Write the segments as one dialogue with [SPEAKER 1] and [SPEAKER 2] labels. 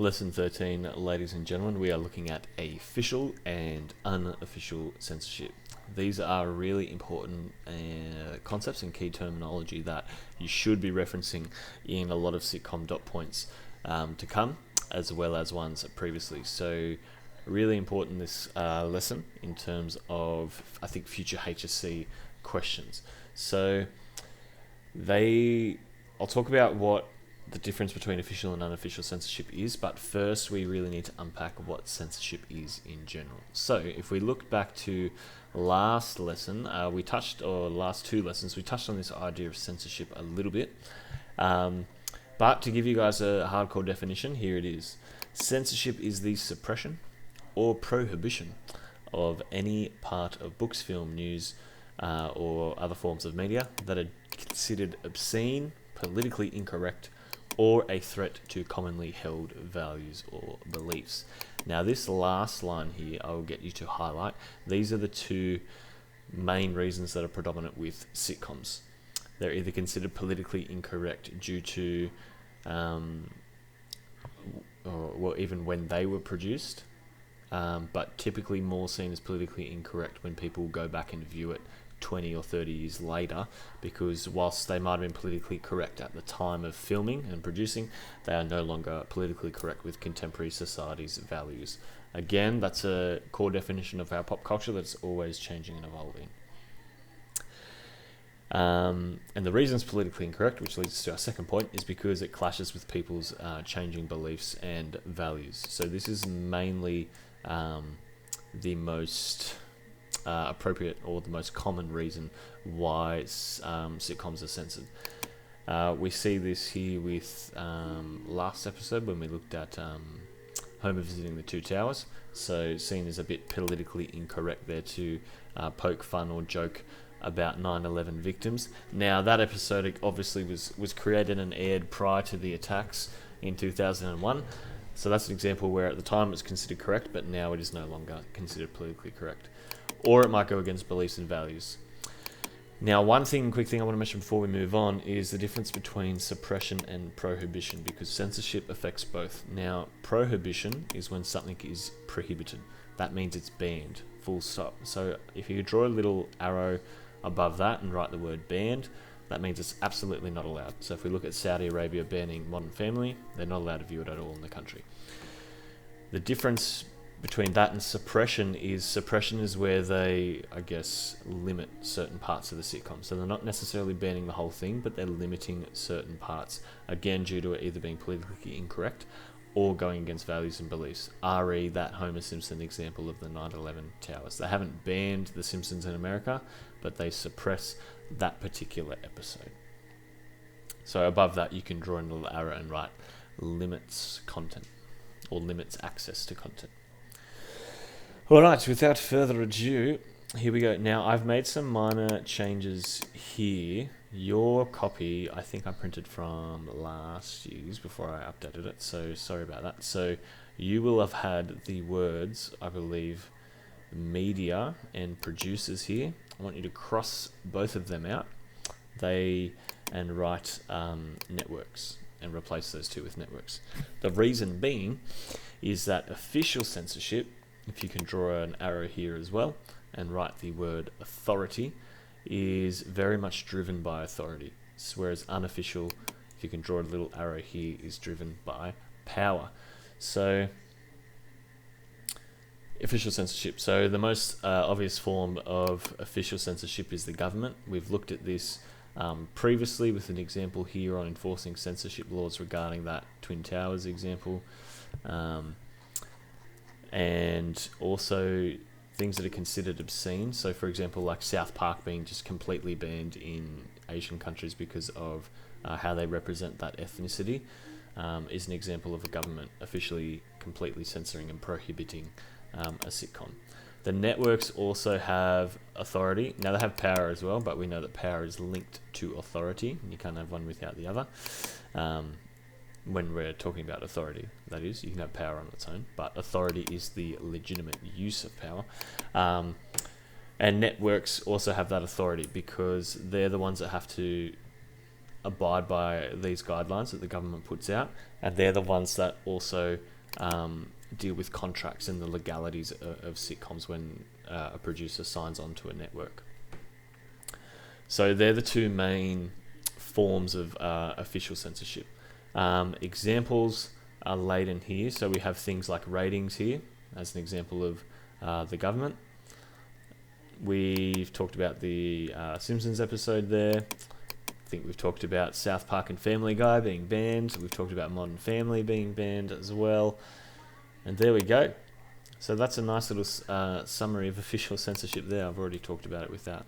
[SPEAKER 1] Lesson 13, ladies and gentlemen, we are looking at official and unofficial censorship. These are really important concepts and key terminology that you should be referencing in a lot of sitcom dot points to come, as well as ones previously. So really important this lesson in terms of, I think, future HSC questions. So I'll talk about what the difference between official and unofficial censorship is, but first we really need to unpack what censorship is in general. So if we look back to last lesson, last two lessons, we touched on this idea of censorship a little bit, but to give you guys a hardcore definition, here it is. Censorship is the suppression or prohibition of any part of books, film, news, or other forms of media that are considered obscene, politically incorrect, or a threat to commonly held values or beliefs. Now, this last line here, I will get you to highlight. These are the two main reasons that are predominant with sitcoms. They're either considered politically incorrect due to, or even when they were produced, but typically more seen as politically incorrect when people go back and view it 20 or 30 years later, because whilst they might have been politically correct at the time of filming and producing, they are no longer politically correct with contemporary society's values. Again, that's a core definition of our pop culture that's always changing and evolving. And the reason it's politically incorrect, which leads to our second point, is because it clashes with people's changing beliefs and values. So this is mainly the most appropriate or the most common reason why sitcoms are censored. We see this here with last episode when we looked at Homer visiting the Two Towers. So seen as a bit politically incorrect there to poke fun or joke about 9/11 victims. Now that episode obviously was created and aired prior to the attacks in 2001. So that's an example where at the time it was considered correct, but now it is no longer considered politically correct. Or it might go against beliefs and values. Now, quick thing I want to mention before we move on is the difference between suppression and prohibition, because censorship affects both. Now, prohibition is when something is prohibited. That means it's banned, full stop. So if you could draw a little arrow above that and write the word banned, that means it's absolutely not allowed. So if we look at Saudi Arabia banning Modern Family, they're not allowed to view it at all in the country. The difference between that and suppression is where they, I guess, limit certain parts of the sitcom. So they're not necessarily banning the whole thing, but they're limiting certain parts, again, due to it either being politically incorrect or going against values and beliefs. RE, that Homer Simpson example of the 9/11 towers. They haven't banned The Simpsons in America, but they suppress that particular episode. So above that, you can draw in a little arrow and write limits content or limits access to content. Alright, without further ado, here we go. Now, I've made some minor changes here. Your copy, I think I printed from last year's before I updated it, so sorry about that. So you will have had the words, I believe, media and producers here. I want you to cross both of them out, and write networks, and replace those two with networks. The reason being is that official censorship, if you can draw an arrow here as well and write the word authority, is very much driven by authority, whereas unofficial, if you can draw a little arrow here, is driven by power. So official censorship. So the most obvious form of official censorship is the government. We've looked at this previously with an example here on enforcing censorship laws regarding that Twin Towers example. And also things that are considered obscene. So for example, like South Park being just completely banned in Asian countries because of how they represent that ethnicity, is an example of a government officially completely censoring and prohibiting a sitcom. The networks also have authority. Now they have power as well, but we know that power is linked to authority, and you can't have one without the other. When we're talking about authority, that is, you can have power on its own, but authority is the legitimate use of power. And networks also have that authority because they're the ones that have to abide by these guidelines that the government puts out, and they're the ones that also deal with contracts and the legalities of sitcoms when a producer signs on to a network. So they're the two main forms of official censorship. Examples are laid in here. So we have things like ratings here as an example of the government. We've talked about the Simpsons episode there. I think we've talked about South Park and Family Guy being banned. We've talked about Modern Family being banned as well. And there we go. So that's a nice little summary of official censorship there. I've already talked about it without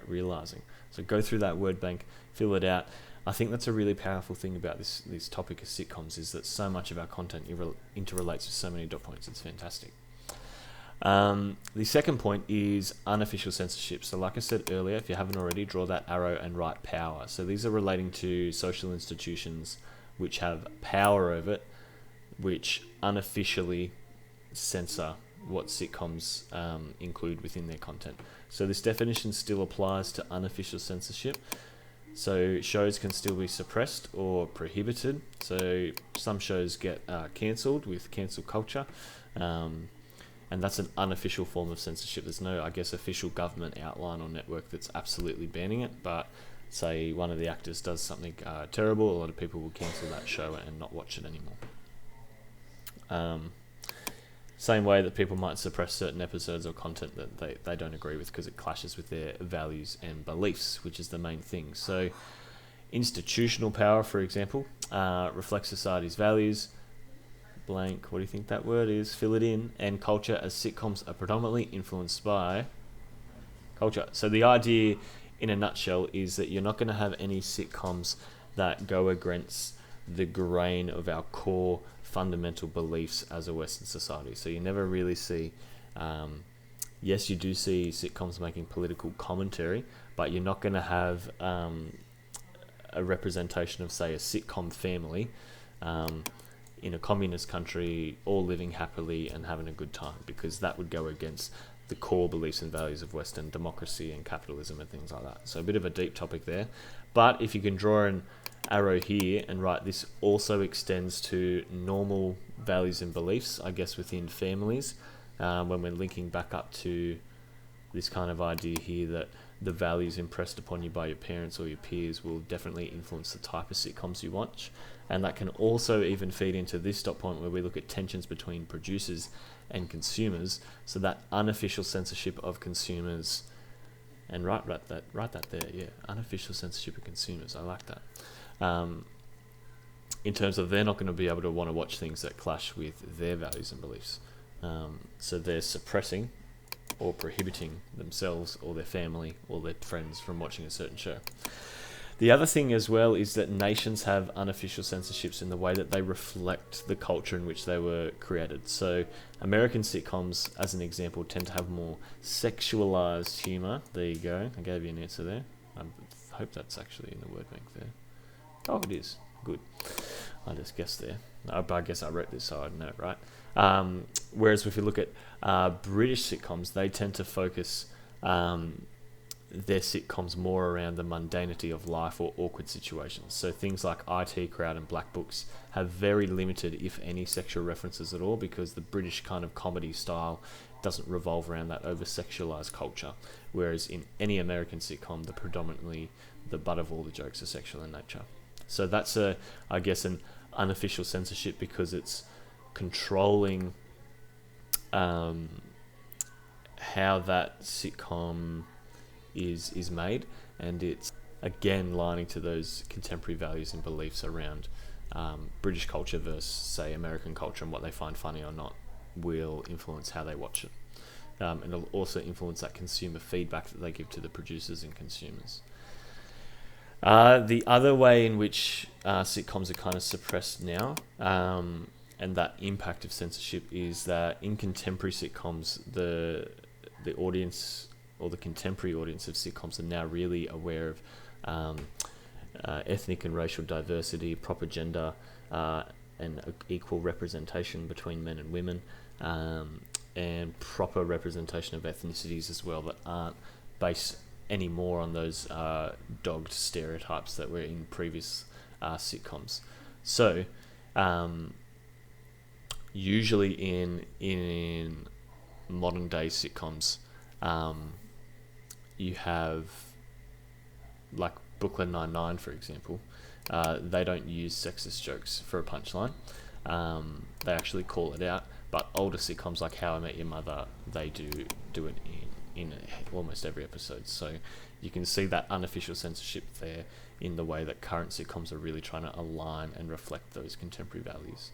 [SPEAKER 1] realising. So go through that word bank, fill it out. I think that's a really powerful thing about this topic of sitcoms, is that so much of our content interrelates with so many dot points. It's fantastic. The second point is unofficial censorship. So like I said earlier, if you haven't already, draw that arrow and write power. So these are relating to social institutions which have power over it, which unofficially censor what sitcoms include within their content. So this definition still applies to unofficial censorship. So shows can still be suppressed or prohibited. So some shows get cancelled with cancel culture. And that's an unofficial form of censorship. There's no, I guess, official government outline or network that's absolutely banning it. But say one of the actors does something terrible, a lot of people will cancel that show and not watch it anymore. Same way that people might suppress certain episodes or content that they don't agree with because it clashes with their values and beliefs, which is the main thing. So institutional power, for example, reflects society's values. Blank, what do you think that word is? Fill it in. And culture, as sitcoms are predominantly influenced by culture. So the idea, in a nutshell, is that you're not going to have any sitcoms that go against the grain of our core fundamental beliefs as a Western society. So you never really see, yes, you do see sitcoms making political commentary, but you're not going to have a representation of, say, a sitcom family in a communist country all living happily and having a good time, because that would go against the core beliefs and values of Western democracy and capitalism and things like that. So a bit of a deep topic there. But if you can draw an arrow here and write, this also extends to normal values and beliefs, I guess, within families, when we're linking back up to this kind of idea here that the values impressed upon you by your parents or your peers will definitely influence the type of sitcoms you watch. And that can also even feed into this dot point where we look at tensions between producers and consumers. So that unofficial censorship of consumers, and write that there, yeah, unofficial censorship of consumers. I like that. In terms of they're not going to be able to want to watch things that clash with their values and beliefs. So they're suppressing or prohibiting themselves or their family or their friends from watching a certain show. The other thing as well is that nations have unofficial censorships in the way that they reflect the culture in which they were created. So American sitcoms, as an example, tend to have more sexualized humor. There you go. I gave you an answer there. I hope that's actually in the word bank there. Oh, it is. Good. I just guessed there. I guess I wrote this so I'd know it, right? Whereas if you look at British sitcoms, they tend to focus their sitcoms more around the mundanity of life or awkward situations. So things like IT Crowd and Black Books have very limited, if any, sexual references at all, because the British kind of comedy style doesn't revolve around that over-sexualized culture. Whereas in any American sitcom, the butt of all the jokes are sexual in nature. So that's I guess an unofficial censorship, because it's controlling how that sitcom is made, and it's again lining to those contemporary values and beliefs around British culture versus, say, American culture, and what they find funny or not will influence how they watch it. And it'll also influence that consumer feedback that they give to the producers and consumers. The other way in which sitcoms are kind of suppressed now, and that impact of censorship, is that in contemporary sitcoms, the audience, or the contemporary audience of sitcoms, are now really aware of ethnic and racial diversity, proper gender, and equal representation between men and women, and proper representation of ethnicities as well that aren't based any more on those dogged stereotypes that were in previous sitcoms. So usually in modern day sitcoms, you have like Brooklyn Nine-Nine, for example. They don't use sexist jokes for a punchline. They actually call it out. But older sitcoms like How I Met Your Mother, they do it in almost every episode. So you can see that unofficial censorship there in the way that current sitcoms are really trying to align and reflect those contemporary values.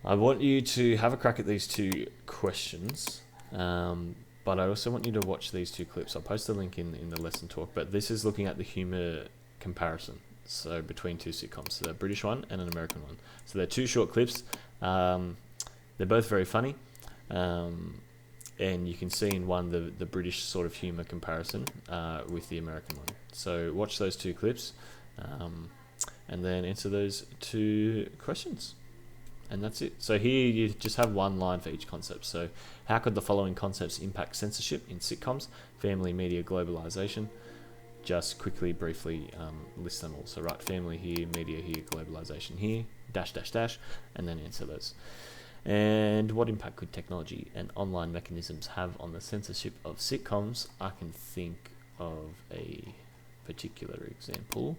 [SPEAKER 1] I want you to have a crack at these two questions, but I also want you to watch these two clips. I'll post a link in the lesson talk, but this is looking at the humour comparison, so between two sitcoms, so a British one and an American one. So they're two short clips. They're both very funny, and you can see in one the British sort of humour comparison with the American one. So watch those two clips, and then answer those two questions. And that's it. So here you just have one line for each concept. So how could the following concepts impact censorship in sitcoms? Family, media, globalization. Just quickly, briefly list them all. So write family here, media here, globalization here, dash, dash, dash, and then answer those. And what impact could technology and online mechanisms have on the censorship of sitcoms? I can think of a particular example,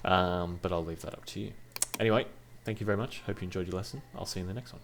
[SPEAKER 1] but I'll leave that up to you. Anyway, thank you very much. Hope you enjoyed your lesson. I'll see you in the next one.